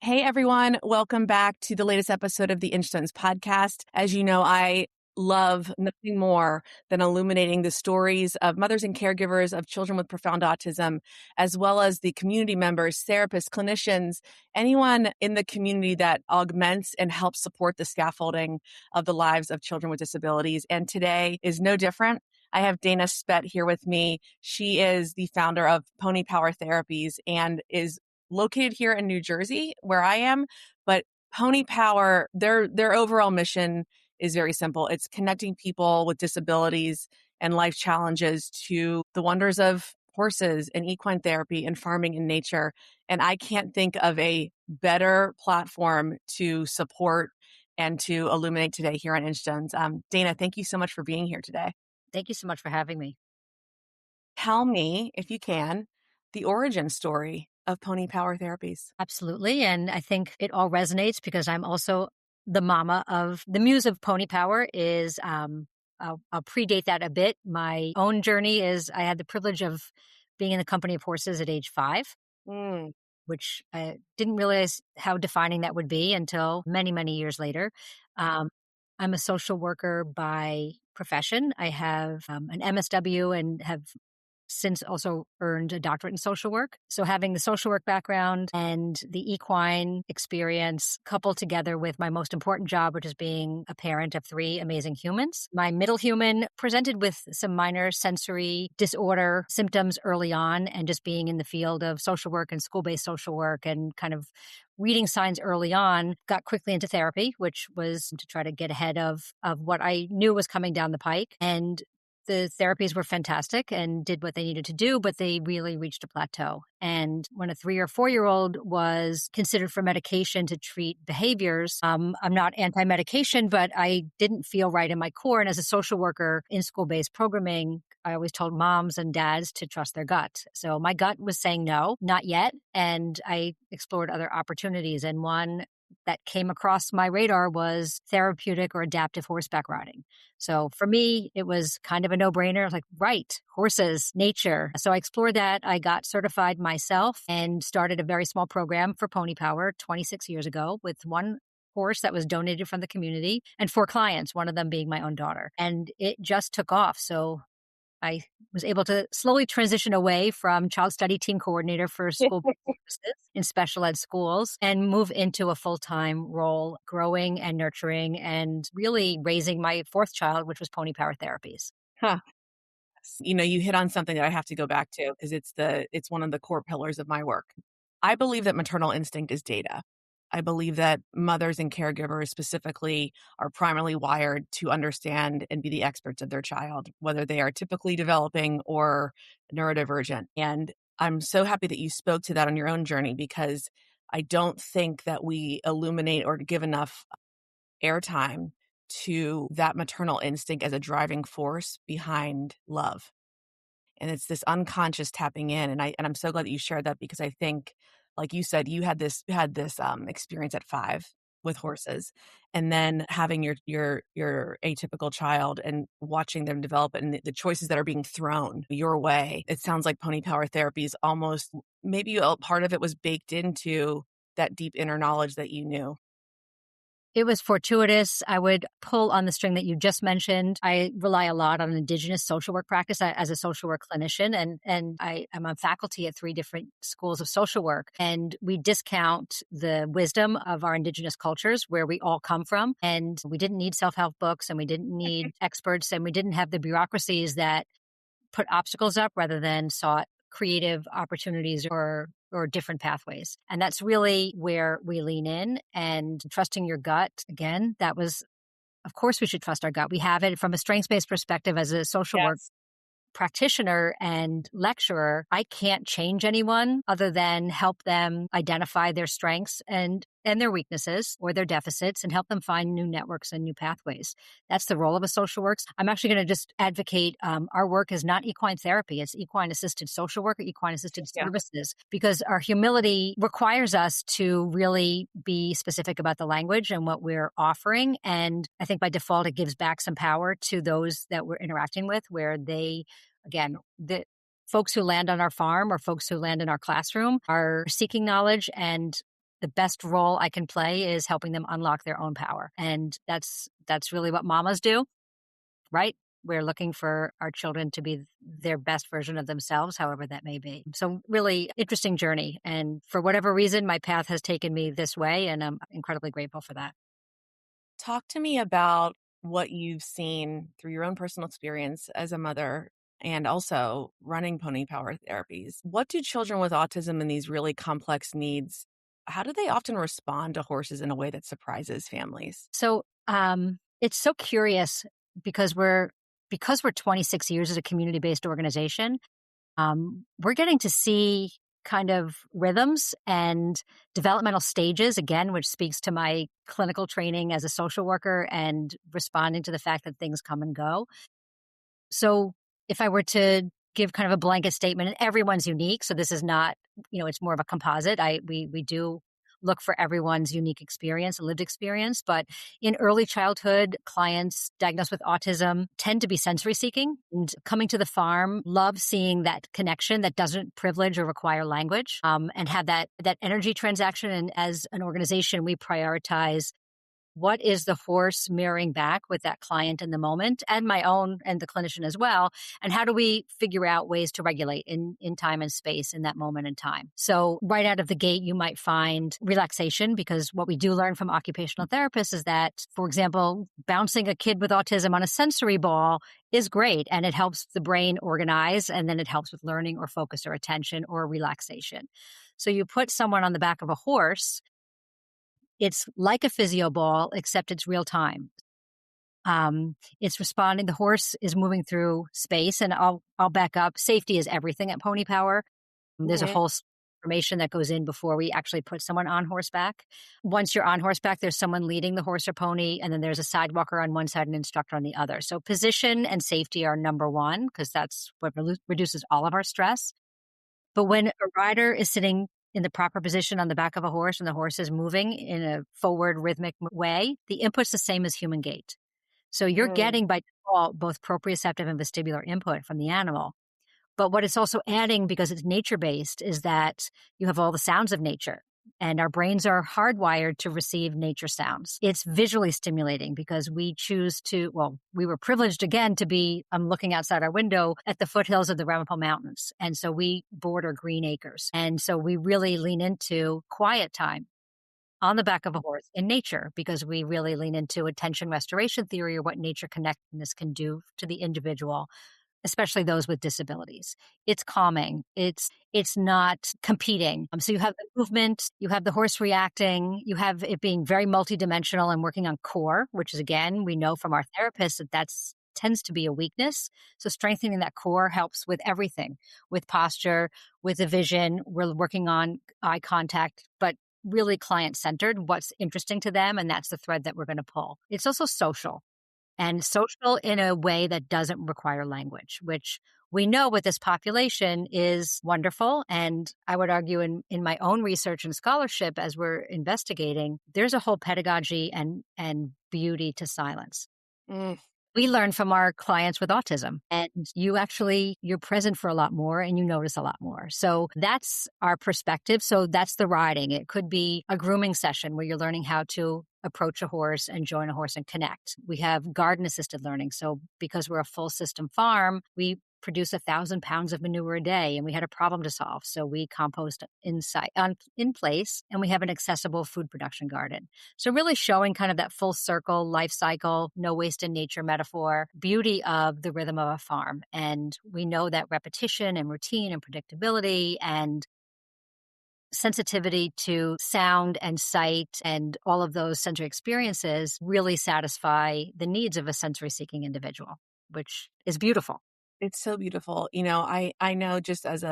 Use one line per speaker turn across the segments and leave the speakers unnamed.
Hey everyone, welcome back to the latest episode of the Inchstones podcast. As you know, I love nothing more than illuminating the stories of mothers and caregivers of children with profound autism, as well as the community members, therapists, clinicians, anyone in the community that augments and helps support the scaffolding of the lives of children with disabilities. And today is no different. I have Dana Spett here with me. She is the founder of Pony Power Therapies and is located here in New Jersey, where I am. But Pony Power, their overall mission is very simple. It's connecting people with disabilities and life challenges to the wonders of horses and equine therapy and farming and nature. And I can't think of a better platform to support and to illuminate today here on Inchstones. Dana, thank you so much for being here today.
Thank you so much for having me.
Tell me, if you can, the origin story of Pony Power Therapies.
Absolutely. And I think it all resonates because I'm also the mama of the muse of Pony Power is, I'll predate that a bit. My own journey is I had the privilege of being in the company of horses at age 5, which I didn't realize how defining that would be until many, many years later. I'm a social worker by profession. I have an MSW and have since also earned a doctorate in social work. So having the social work background and the equine experience coupled together with my most important job, which is being a parent of 3 amazing humans. My middle human presented with some minor sensory disorder symptoms early on, and just being in the field of social work and school-based social work and kind of reading signs early on, got quickly into therapy, which was to try to get ahead of what I knew was coming down the pike. And the therapies were fantastic and did what they needed to do, but they really reached a plateau. And when a 3 or 4-year-old was considered for medication to treat behaviors, I'm not anti-medication, but I didn't feel right in my core. And as a social worker in school-based programming, I always told moms and dads to trust their gut. So my gut was saying no, not yet. And I explored other opportunities. And one that came across my radar was therapeutic or adaptive horseback riding. So for me, it was kind of a no-brainer. I was like, right, horses, nature. So I explored that. I got certified myself and started a very small program for Pony Power 26 years ago with one horse that was donated from the community and 4 clients, one of them being my own daughter. And it just took off. So I was able to slowly transition away from child study team coordinator for school services in special ed schools and move into a full-time role, growing and nurturing and really raising my 4th child, which was Pony Power Therapies.
Huh. You know, you hit on something that I have to go back to because it's one of the core pillars of my work. I believe that maternal instinct is data. I believe that mothers and caregivers specifically are primarily wired to understand and be the experts of their child, whether they are typically developing or neurodivergent. And I'm so happy that you spoke to that on your own journey because I don't think that we illuminate or give enough airtime to that maternal instinct as a driving force behind love. And it's this unconscious tapping in. And I'm so glad that you shared that because I think, like you said, you had this experience at 5 with horses, and then having your atypical child and watching them develop and the choices that are being thrown your way. It sounds like Pony Power Therapies almost maybe a part of it was baked into that deep inner knowledge that you knew.
It was fortuitous. I would pull on the string that you just mentioned. I rely a lot on Indigenous social work practice as a social work clinician, and I am on faculty at 3 different schools of social work. And we discount the wisdom of our Indigenous cultures where we all come from. And we didn't need self-help books, and we didn't need experts, and we didn't have the bureaucracies that put obstacles up rather than sought creative opportunities or different pathways. And that's really where we lean in, and trusting your gut. Again, that was, of course, we should trust our gut. We have it from a strengths-based perspective as a social work practitioner and lecturer. I can't change anyone other than help them identify their strengths and their weaknesses or their deficits and help them find new networks and new pathways. That's the role of a social work. I'm actually going to just advocate our work is not equine therapy. It's equine-assisted social work or equine-assisted services, because our humility requires us to really be specific about the language and what we're offering. And I think by default, it gives back some power to those that we're interacting with, where they, again, the folks who land on our farm or folks who land in our classroom are seeking knowledge and the best role I can play is helping them unlock their own power. And that's really what mamas do, right? We're looking for our children to be their best version of themselves, however that may be. So really interesting journey. And for whatever reason, my path has taken me this way, and I'm incredibly grateful for that.
Talk to me about what you've seen through your own personal experience as a mother and also running Pony Power Therapies. What do children with autism and these really complex needs, how do they often respond to horses in a way that surprises families?
So it's so curious because we're 26 years as a community-based organization. We're getting to see kind of rhythms and developmental stages, again, which speaks to my clinical training as a social worker and responding to the fact that things come and go. So if I were to give kind of a blanket statement, and everyone's unique, so this is not, it's more of a composite. We do look for everyone's unique experience, lived experience. But in early childhood, clients diagnosed with autism tend to be sensory seeking and coming to the farm, love seeing that connection that doesn't privilege or require language, and have that energy transaction. And as an organization, we prioritize what is the horse mirroring back with that client in the moment, and my own and the clinician as well, and how do we figure out ways to regulate in time and space in that moment in time. So right out of the gate, you might find relaxation, because what we do learn from occupational therapists is that, for example, bouncing a kid with autism on a sensory ball is great, and it helps the brain organize, and then it helps with learning or focus or attention or relaxation. So you put someone on the back of a horse, it's like a physio ball, except it's real time. It's responding. The horse is moving through space, and I'll back up. Safety is everything at Pony Power. There's a
Mhm.
whole information that goes in before we actually put someone on horseback. Once you're on horseback, there's someone leading the horse or pony, and then there's a sidewalker on one side and an instructor on the other. So position and safety are number one, because that's what reduces all of our stress. But when a rider is sitting in the proper position on the back of a horse and the horse is moving in a forward rhythmic way, the input's the same as human gait. So you're
Mm.
getting by default both proprioceptive and vestibular input from the animal. But what it's also adding, because it's nature based, is that you have all the sounds of nature. And our brains are hardwired to receive nature sounds. It's visually stimulating because we choose to, well, we were privileged again to be, I'm looking outside our window at the foothills of the Ramapo Mountains. And so we border green acres. And so we really lean into quiet time on the back of a horse in nature, because we really lean into attention restoration theory, or what nature connectedness can do to the individual, especially those with disabilities. It's calming. It's not competing. So you have the movement, you have the horse reacting, you have it being very multidimensional and working on core, which is, again, we know from our therapists that that's tends to be a weakness. So strengthening that core helps with everything, with posture, with the vision. We're working on eye contact, but really client centered, what's interesting to them. And that's the thread that we're going to pull. It's also social, and social in a way that doesn't require language, which we know with this population is wonderful. And I would argue in my own research and scholarship, as we're investigating, there's a whole pedagogy and beauty to silence.
Mm.
We learn from our clients with autism, and you're present for a lot more and you notice a lot more. So that's our perspective. So that's the riding. It could be a grooming session where you're learning how to approach a horse and join a horse and connect. We have garden assisted learning. So because we're a full system farm, we produce 1,000 pounds of manure a day, and we had a problem to solve. So we compost in place, and we have an accessible food production garden. So really showing kind of that full circle life cycle, no waste in nature metaphor, beauty of the rhythm of a farm. And we know that repetition and routine and predictability and sensitivity to sound and sight and all of those sensory experiences really satisfy the needs of a sensory seeking individual, which is beautiful.
It's so beautiful. I know, just as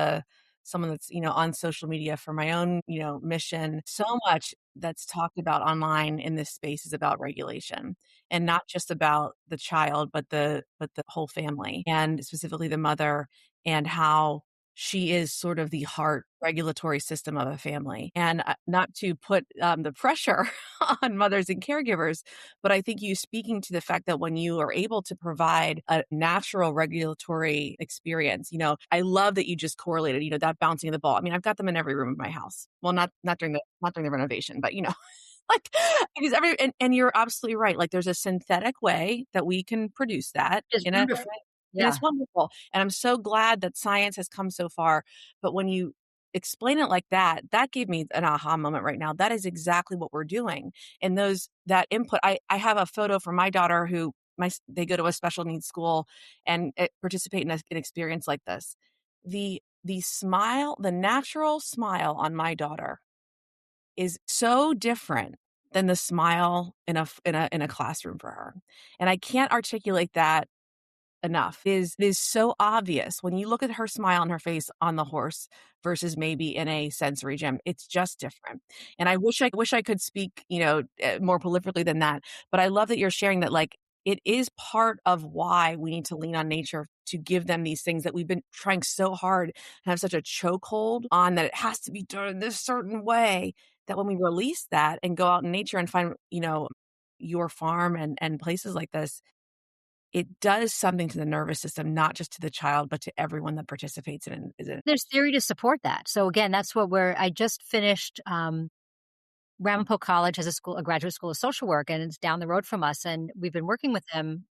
someone that's, on social media for my own, mission, so much that's talked about online in this space is about regulation, and not just about the child, but the whole family, and specifically the mother, and how she is sort of the heart regulatory system of a family. And not to put the pressure on mothers and caregivers, but I think you speaking to the fact that when you are able to provide a natural regulatory experience, I love that you just correlated, that bouncing of the ball. I mean, I've got them in every room of my house. Well, not during the renovation, but like because and you're absolutely right. Like there's a synthetic way that we can produce that
It's wonderful.
and
Yeah.
it's wonderful. And I'm so glad that science has come so far. But when you explain it like that, that gave me an aha moment right now. That is exactly what we're doing. And that input, I have a photo from my daughter who they go to a special needs school and participate in an experience like this. The smile, the natural smile on my daughter is so different than the smile in a classroom for her. And I can't articulate that enough. It is so obvious when you look at her smile on her face on the horse versus maybe in a sensory gym. It's just different. And I wish I could speak, more prolifically than that. But I love that you're sharing that like it is part of why we need to lean on nature to give them these things that we've been trying so hard and have such a chokehold on that it has to be done this certain way that when we release that and go out in nature and find, your farm and places like this, it does something to the nervous system, not just to the child, but to everyone that participates in it.
There's theory to support that. So again, that's what I just finished Ramapo College has a graduate school of social work, and it's down the road from us. And we've been working with them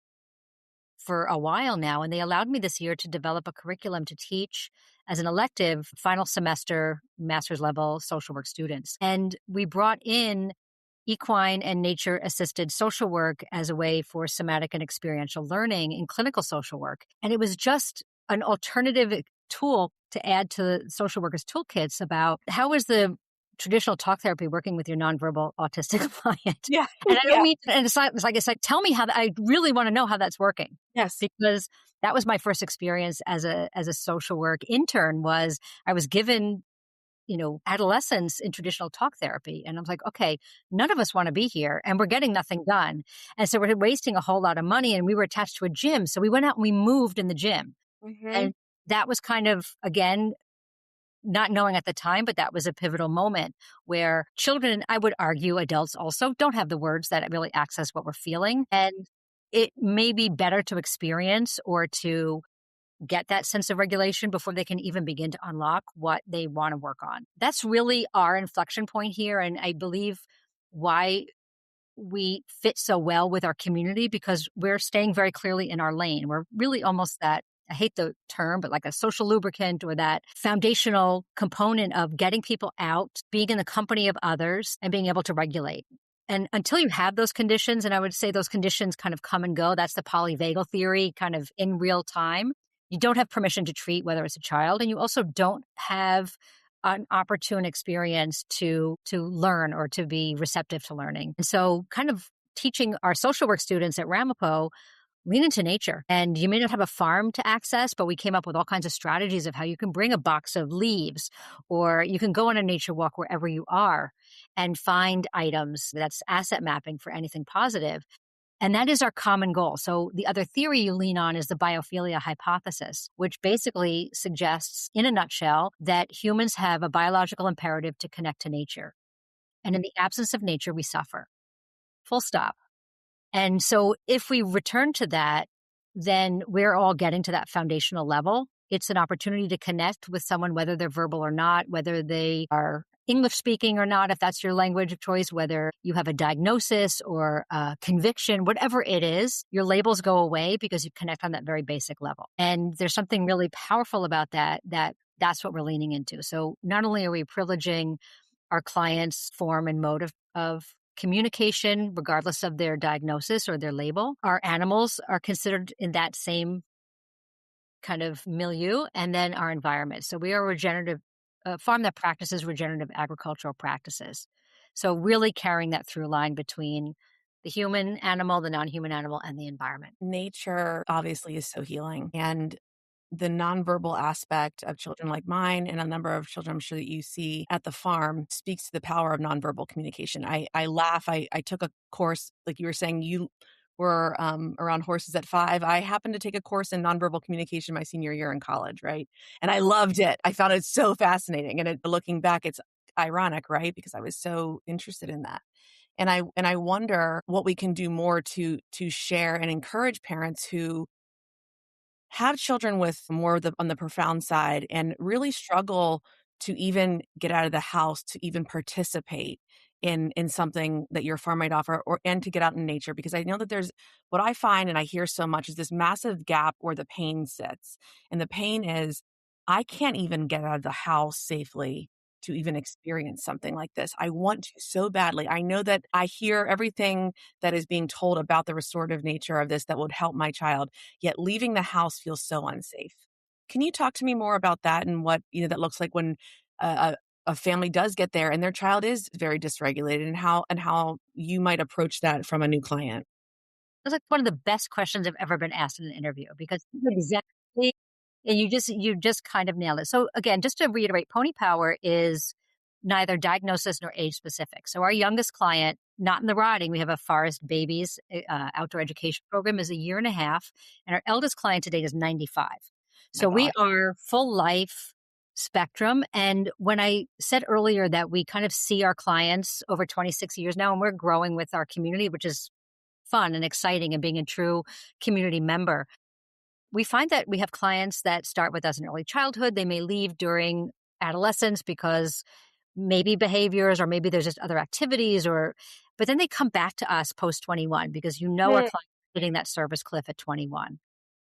for a while now. And they allowed me this year to develop a curriculum to teach as an elective final semester master's level social work students. And we brought in equine and nature assisted social work as a way for somatic and experiential learning in clinical social work. And it was just an alternative tool to add to social workers' toolkits about how is the traditional talk therapy working with your nonverbal autistic client.
Yeah.
And I don't
Yeah.
mean, and it's like, tell me how I really want to know how that's working.
Yes.
Because that was my first experience as a social work intern. Was I was given adolescents in traditional talk therapy. And I was like, okay, none of us want to be here and we're getting nothing done. And so we're wasting a whole lot of money, and we were attached to a gym. So we went out and we moved in the gym.
Mhm.
And that was kind of, again, not knowing at the time, but that was a pivotal moment where children, I would argue adults also, don't have the words that really access what we're feeling. And it may be better to experience or to get that sense of regulation before they can even begin to unlock what they want to work on. That's really our inflection point here. And I believe why we fit so well with our community, because we're staying very clearly in our lane. We're really almost that, I hate the term, but like a social lubricant or that foundational component of getting people out, being in the company of others, and being able to regulate. And until you have those conditions, and I would say those conditions kind of come and go, that's the polyvagal theory kind of in real time. You don't have permission to treat, whether it's a child, and you also don't have an opportune experience to learn or to be receptive to learning. And so kind of teaching our social work students at Ramapo, lean into nature. And you may not have a farm to access, but we came up with all kinds of strategies of how you can bring a box of leaves, or you can go on a nature walk wherever you are and find items. That's asset mapping for anything positive. And that is our common goal. So the other theory you lean on is the biophilia hypothesis, which basically suggests, in a nutshell, that humans have a biological imperative to connect to nature. And in the absence of nature, we suffer. Full stop. And so if we return to that, then we're all getting to that foundational level. It's an opportunity to connect with someone, whether they're verbal or not, whether they are English speaking or not, if that's your language of choice, whether you have a diagnosis or a conviction, whatever it is, your labels go away because you connect on that very basic level. And there's something really powerful about that's what we're leaning into. So not only are we privileging our clients' form and mode of communication, regardless of their diagnosis or their label, our animals are considered in that same kind of milieu, and then our environment. So we are a regenerative farm that practices regenerative agricultural practices. So really carrying that through line between the human animal, the non-human animal, and the environment.
Nature obviously is so healing. And the nonverbal aspect of children like mine and a number of children I'm sure that you see at the farm speaks to the power of nonverbal communication. I laugh. I took a course, like you were saying, you were around horses at 5. I happened to take a course in nonverbal communication my senior year in college, right? And I loved it. I found it so fascinating. And looking back, it's ironic, right? Because I was so interested in that. And I wonder what we can do more to share and encourage parents who have children with more of the on the profound side and really struggle to even get out of the house to even participate in something that your farm might offer, or and to get out in nature, because I know that there's what I find and I hear so much is this massive gap where the pain sits. And the pain is I can't even get out of the house safely to even experience something like this. I want to so badly. I know that I hear everything that is being told about the restorative nature of this that would help my child, yet leaving the house feels so unsafe. Can you talk to me more about that and what, that looks like when a family does get there and their child is very dysregulated, and how you might approach that from a new client?
That's like one of the best questions I've ever been asked in an interview because exactly, and you just kind of nailed it. So again, just to reiterate, Pony Power is neither diagnosis nor age specific. So our youngest client, not in the riding, we have a Forest Babies outdoor education program, is a year and a half, and our eldest client to date is 95.
My
So we
God.
are full life spectrum. And when I said earlier that we kind of see our clients over 26 years now, and we're growing with our community, which is fun and exciting and being a true community member. We find that we have clients that start with us in early childhood. They may leave during adolescence because maybe behaviors or maybe there's just other activities but then they come back to us post 21 because our
Mm.
clients are hitting that service cliff at 21.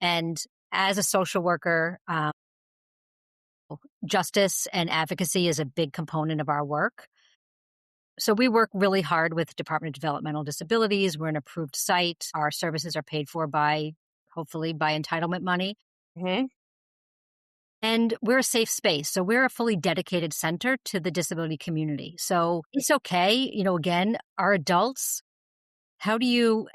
And as a social worker, justice and advocacy is a big component of our work. So we work really hard with Department of Developmental Disabilities. We're an approved site. Our services are paid for hopefully by entitlement money.
Mhm.
And we're a safe space. So we're a fully dedicated center to the disability community. So it's okay. Again, our adults, how do you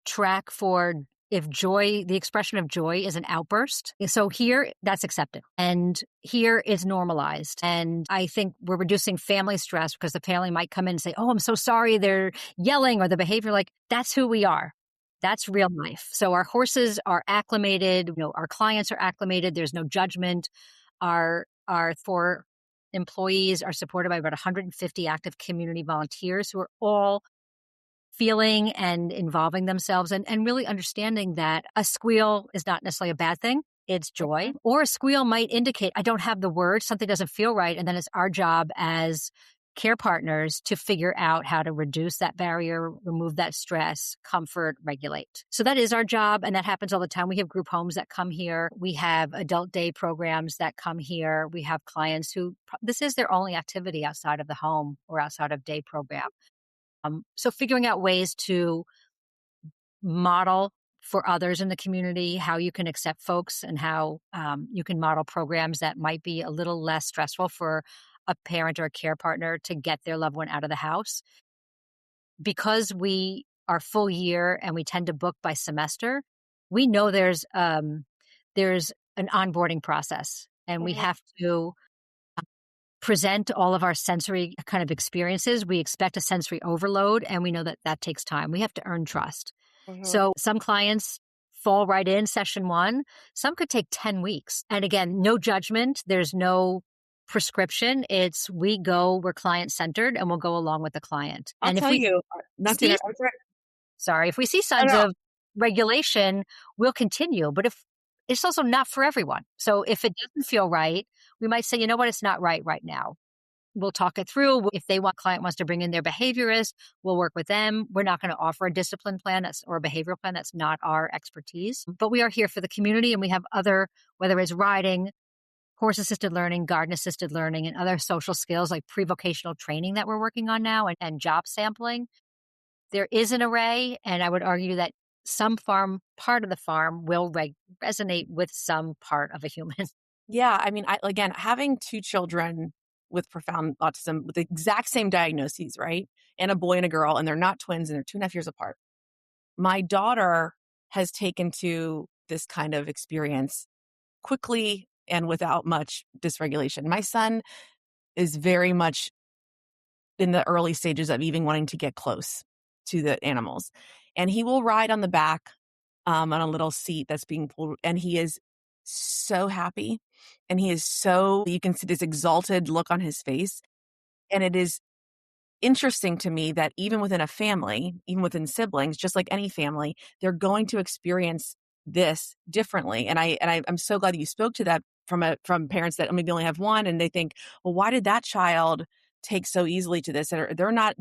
track for if the expression of joy is an outburst. So here, that's accepted. And here it's normalized. And I think we're reducing family stress because the family might come in and say, oh, I'm so sorry, they're yelling or the behavior. Like, that's who we are. That's real life. So our horses are acclimated. Our clients are acclimated. There's no judgment. Our 4 employees are supported by about 150 active community volunteers who are all feeling and involving themselves and really understanding that a squeal is not necessarily a bad thing. It's joy. Or a squeal might indicate I don't have the words, something doesn't feel right. And then it's our job as care partners to figure out how to reduce that barrier, remove that stress, comfort, regulate. So that is our job. And that happens all the time. We have group homes that come here. We have adult day programs that come here. We have clients who this is their only activity outside of the home or outside of day program. So figuring out ways to model for others in the community how you can accept folks and how you can model programs that might be a little less stressful for a parent or a care partner to get their loved one out of the house. Because we are full year and we tend to book by semester, we know there's an onboarding process and we have to present all of our sensory kind of experiences. We expect a sensory overload, and we know that that takes time. We have to earn trust.
Mhm.
So some clients fall right in session 1. Some could take 10 weeks. And again, no judgment. There's no prescription. We're client centered and we'll go along with the client.
I'll
And
tell you, not to
see,
interrupt.
if we see
No,
signs
no.
of regulation, we'll continue. But if it's also not for everyone. So if it doesn't feel right, we might say, you know what, it's not right now. We'll talk it through. If client wants to bring in their behaviorist, we'll work with them. We're not going to offer a discipline plan or a behavioral plan. That's not our expertise. But we are here for the community, and we have whether it's riding, horse-assisted learning, garden-assisted learning, and other social skills like pre-vocational training that we're working on now and job sampling. There is an array, and I would argue that some part of the farm will resonate with some part of a human.
Yeah, I mean, again, having 2 children with profound autism with the exact same diagnoses, right? And a boy and a girl, and they're not twins and they're 2.5 years apart. My daughter has taken to this kind of experience quickly and without much dysregulation. My son is very much in the early stages of even wanting to get close to the animals. And he will ride on the back on a little seat that's being pulled. And he is so happy. And he is so, you can see this exalted look on his face. And it is interesting to me that even within a family, even within siblings, just like any family, they're going to experience this differently. I'm so glad that you spoke to that from parents that maybe only have one, and they think, well, why did that child take so easily to this? They're not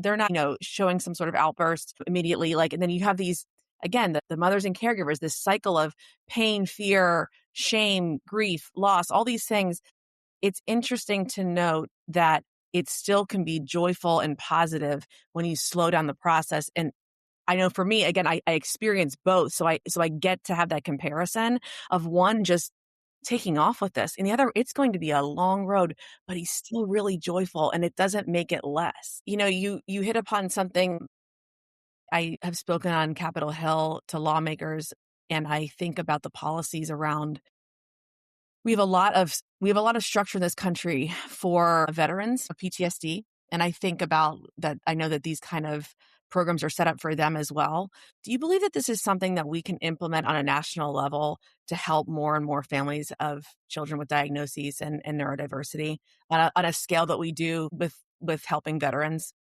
showing some sort of outburst immediately. Like, and then you have these again the mothers and caregivers, this cycle of pain, fear, shame, grief, loss, all these things. It's interesting to note that it still can be joyful and positive when you slow down the process. And I know for me, again, I experience both. So I get to have that comparison of one just taking off with this, and the other, it's going to be a long road, but he's still really joyful, and it doesn't make it less. You hit upon something. I have spoken on Capitol Hill to lawmakers, and I think about the policies around. We have a lot of structure in this country for veterans of PTSD. And I think about that. I know that these kind of programs are set up for them as well. Do you believe that this is something that we can implement on a national level to help more and more families of children with diagnoses and neurodiversity on a scale that we do with helping veterans?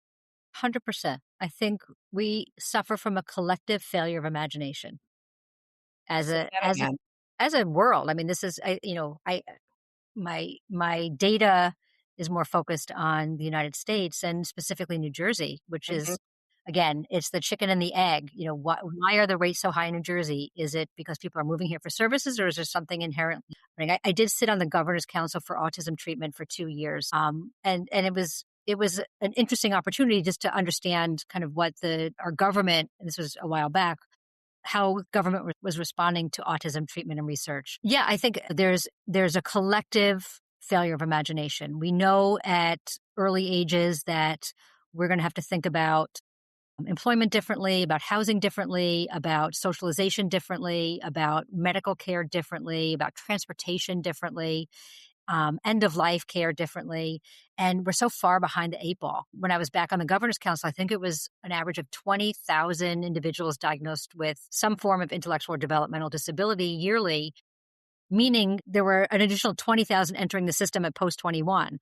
100%. I think we suffer from a collective failure of imagination as
Say
a
that
as a
again.
as a world. I mean, this is I my data is more focused on the United States and specifically New Jersey, which
Mhm.
is again, it's the chicken and the egg. Why are the rates so high in New Jersey? Is it because people are moving here for services, or is there something inherently? I did sit on the Governor's Council for Autism Treatment for 2 years, and it was an interesting opportunity just to understand kind of what the our government. And this was a while back, how government was responding to autism treatment and research. Yeah, I think there's a collective failure of imagination. We know at early ages that we're going to have to think about employment differently, about housing differently, about socialization differently, about medical care differently, about transportation differently, end of life care differently. And we're so far behind the eight ball. When I was back on the Governor's Council, I think it was an average of 20,000 individuals diagnosed with some form of intellectual or developmental disability yearly, meaning there were an additional 20,000 entering the system at post 21.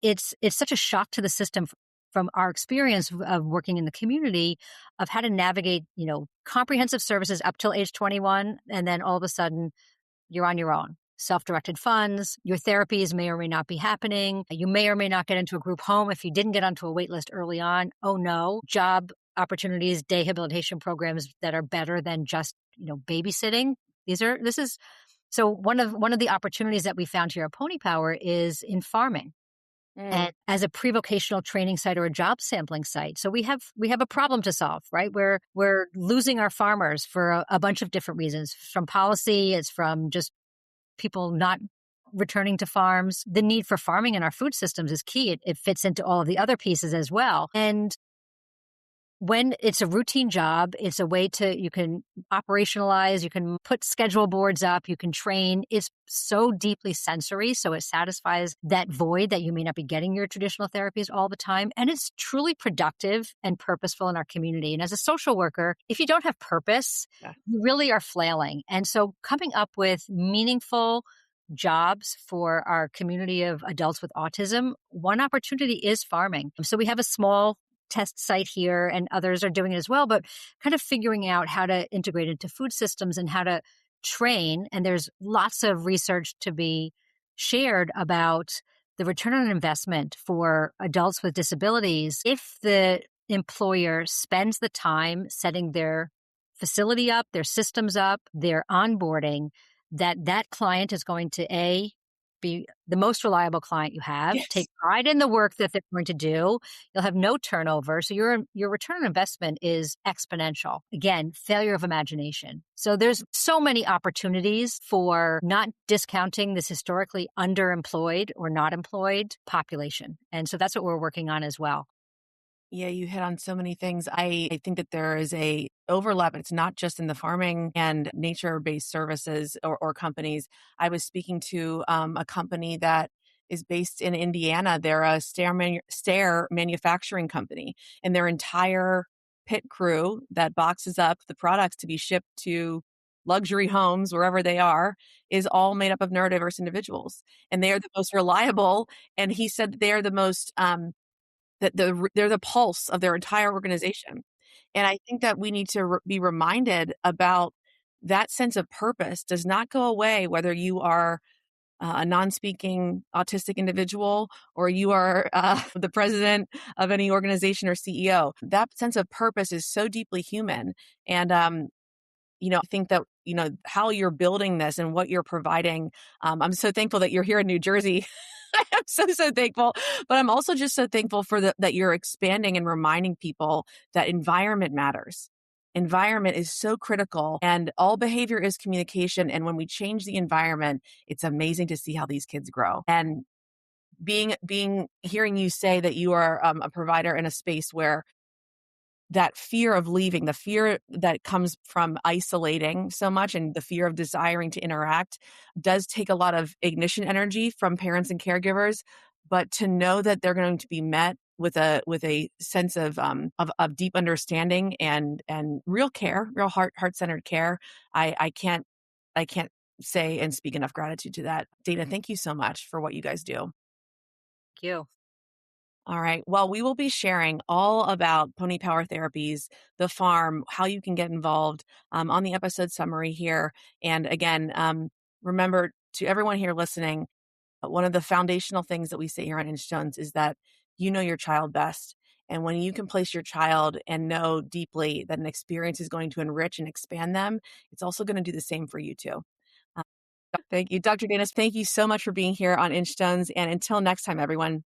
It's such a shock to the system from our experience of working in the community of how to navigate, comprehensive services up till age 21. And then all of a sudden you're on your own. Self-directed funds, your therapies may or may not be happening. You may or may not get into a group home if you didn't get onto a wait list early on. Oh no, job opportunities, day habilitation programs that are better than just, babysitting. This is so one of the opportunities that we found here at Pony Power is in farming
Mm.
and as a pre-vocational training site or a job sampling site. So we have a problem to solve, right? We're losing our farmers for a bunch of different reasons. From policy, it's from just people not returning to farms. The need for farming in our food systems is key. It fits into all of the other pieces as well. And when it's a routine job, it's a way you can operationalize, you can put schedule boards up, you can train. It's so deeply sensory. So it satisfies that void that you may not be getting your traditional therapies all the time. And it's truly productive and purposeful in our community. And as a social worker, if you don't have purpose,
Yeah.
you really are flailing. And so coming up with meaningful jobs for our community of adults with autism, one opportunity is farming. So we have a small test site here and others are doing it as well, but kind of figuring out how to integrate into food systems and how to train. And there's lots of research to be shared about the return on investment for adults with disabilities if the employer spends the time setting their facility up, their systems up, their onboarding, that client is going to be the most reliable client you have, take
Yes.
pride in the work that they're going to do. You'll have no turnover. So your return on investment is exponential. Again, failure of imagination. So there's so many opportunities for not discounting this historically underemployed or not employed population. And so that's what we're working on as well.
Yeah, you hit on so many things. I think that there is a overlap. It's not just in the farming and nature-based services or companies. I was speaking to a company that is based in Indiana. They're a stair manufacturing company, and their entire pit crew that boxes up the products to be shipped to luxury homes, wherever they are, is all made up of neurodiverse individuals. And they are the most reliable. And he said that they are the most, they're the pulse of their entire organization. And I think that we need to be reminded about that sense of purpose does not go away whether you are a non-speaking autistic individual or you are the president of any organization or CEO. That sense of purpose is so deeply human. And I think that, how you're building this and what you're providing. I'm so thankful that you're here in New Jersey. I'm so, so thankful. But I'm also just so thankful that you're expanding and reminding people that environment matters. Environment is so critical, and all behavior is communication. And when we change the environment, it's amazing to see how these kids grow. And hearing you say that you are a provider in a space where that fear of leaving, the fear that comes from isolating so much and the fear of desiring to interact does take a lot of ignition energy from parents and caregivers. But to know that they're going to be met with a sense of deep understanding and real care, real heart-centered care, I can't say and speak enough gratitude to that. Dana, thank you so much for what you guys do.
Thank you.
All right. Well, we will be sharing all about Pony Power Therapies, the farm, how you can get involved on the episode summary here. And again, remember, to everyone here listening, one of the foundational things that we say here on Inchstones is that you know your child best. And when you can place your child and know deeply that an experience is going to enrich and expand them, it's also going to do the same for you too. Uh, Thank you, Dr. Danis. Thank you so much for being here on Inchstones. And until next time, everyone.